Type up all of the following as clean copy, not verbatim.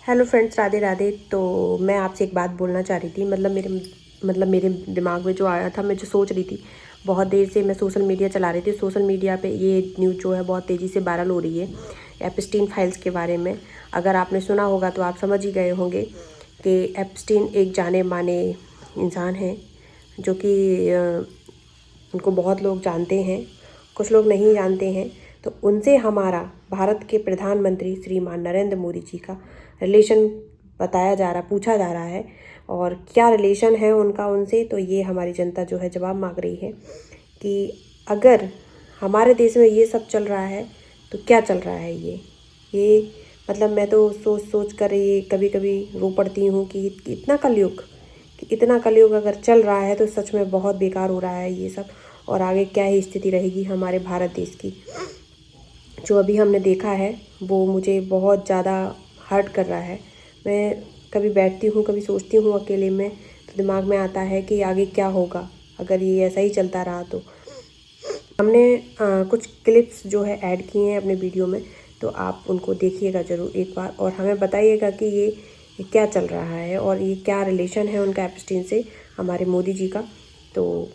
Hello friends, Radhe Radhe. तो मैं आपसे एक बात बोलना चाह रही थी। मेरे दिमाग में जो आया था, मैं जो सोच रही थी, बहुत देर से मैं सोशल मीडिया चला रही थी। सोशल मीडिया पे ये न्यूज़ जो है बहुत तेज़ी से वायरल हो रही है एप्स्टीन फाइल्स के बारे में। अगर आपने सुना होगा तो आप समझ ही गए होंगे कि एप्स्टीन एक जाने माने इंसान हैं जो कि उनको बहुत लोग जानते हैं, कुछ लोग नहीं जानते हैं। तो उनसे हमारा भारत के प्रधानमंत्री श्रीमान नरेंद्र मोदी जी का रिलेशन पूछा जा रहा है। और क्या रिलेशन है उनका उनसे, तो ये हमारी जनता जो है जवाब मांग रही है कि अगर हमारे देश में ये सब चल रहा है तो क्या चल रहा है। ये मैं तो सोच कर ये कभी कभी रो पड़ती हूँ कि इतना कलयुग अगर चल रहा है तो सच में बहुत बेकार हो रहा है ये सब। और आगे क्या ही स्थिति रहेगी हमारे भारत देश की। जो अभी हमने देखा है वो मुझे बहुत ज़्यादा हर्ट कर रहा है। मैं कभी बैठती हूँ, कभी सोचती हूँ अकेले में, तो दिमाग में आता है कि आगे क्या होगा अगर ये ऐसा ही चलता रहा। तो हमने कुछ क्लिप्स जो है ऐड किए हैं अपने वीडियो में, तो आप उनको देखिएगा ज़रूर एक बार और हमें बताइएगा कि ये क्या चल रहा है और ये क्या रिलेशन है उनका एप्स्टीन से, हमारे मोदी जी का। तो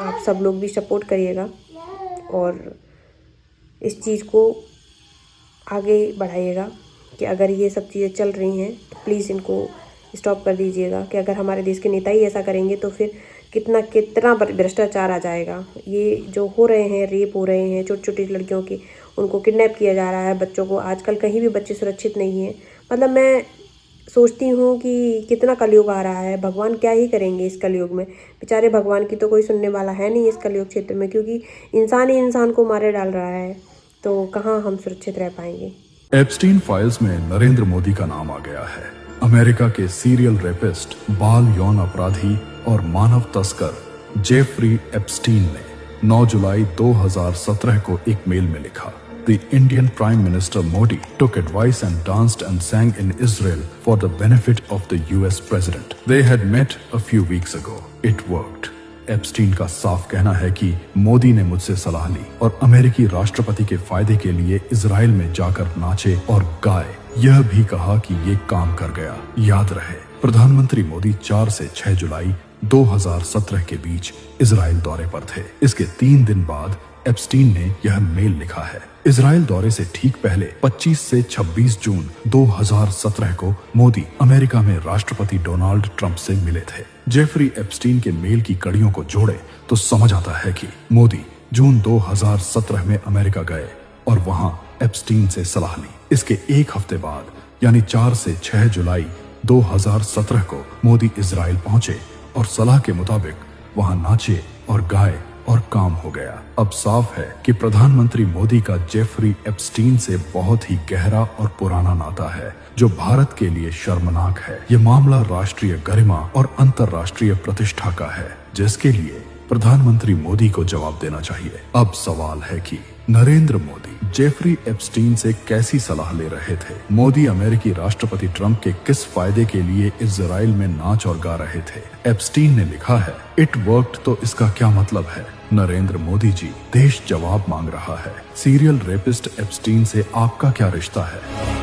आप सब लोग भी सपोर्ट करिएगा और इस चीज़ को आगे बढ़ाइएगा कि अगर ये सब चीज़ें चल रही हैं तो प्लीज़ इनको स्टॉप कर दीजिएगा। कि अगर हमारे देश के नेता ही ऐसा करेंगे तो फिर कितना भ्रष्टाचार आ जाएगा। ये जो हो रहे हैं, रेप हो रहे हैं छोटी छोटी लड़कियों के, उनको किडनैप किया जा रहा है, बच्चों को आजकल कहीं भी बच्चे सुरक्षित नहीं हैं। मैं सोचती हूँ कि कितना कलयुग आ रहा है, भगवान क्या ही करेंगे इस कलयुग में। बेचारे भगवान की तो कोई सुनने वाला है नहीं इस कलयुग क्षेत्र में, क्योंकि इंसान ही इंसान को मारे डाल रहा है। तो कहाँ हम सुरक्षित रह पाएंगे। एप्स्टीन फाइल्स में नरेंद्र मोदी का नाम आ गया है। अमेरिका के सीरियल रेपिस्ट, बाल यौन अपराधी और मानव तस्कर जेफरी एप्स्टीन ने 9 जुलाई 2017 को एक मेल में लिखा, The Indian Prime Minister Modi took advice and danced and sang in Israel for the benefit of the US President. They had met a few weeks ago. It worked. Epstein का साफ कहना है कि मोदी ने मुझसे सलाह ली और अमेरिकी राष्ट्रपति के फायदे के लिए इजराइल में जाकर नाचे और गाए। यह भी कहा कि ये काम कर गया। याद रहे, प्रधानमंत्री मोदी 4 से 6 जुलाई 2017 के बीच इजराइल दौरे पर थे। इसके 3 दिन बाद एप्स्टीन ने यह मेल लिखा है। इजराइल दौरे से ठीक पहले 25 से 26 जून 2017 को मोदी अमेरिका में राष्ट्रपति डोनाल्ड ट्रंप से मिले थे। जेफरी एप्स्टीन के मेल की कड़ियों को जोड़े तो समझ आता है कि मोदी जून 2017 में अमेरिका गए और वहां एप्स्टीन से सलाह ली। इसके एक हफ्ते बाद यानी 4 से 6 जुलाई 2017 को मोदी इजराइल पहुंचे और सलाह के मुताबिक वहां नाचे और गाए और काम हो गया। अब साफ है कि प्रधानमंत्री मोदी का जेफरी एप्स्टीन से बहुत ही गहरा और पुराना नाता है, जो भारत के लिए शर्मनाक है। ये मामला राष्ट्रीय गरिमा और अंतर्राष्ट्रीय प्रतिष्ठा का है, जिसके लिए प्रधानमंत्री मोदी को जवाब देना चाहिए। अब सवाल है कि नरेंद्र मोदी जेफरी एप्स्टीन से कैसी सलाह ले रहे थे। मोदी अमेरिकी राष्ट्रपति ट्रंप के किस फायदे के लिए इजराइल में नाच और गा रहे थे। एप्स्टीन ने लिखा है, इट वर्क्ड, तो इसका क्या मतलब है। नरेंद्र मोदी जी, देश जवाब मांग रहा है। सीरियल रेपिस्ट एप्स्टीन से आपका क्या रिश्ता है।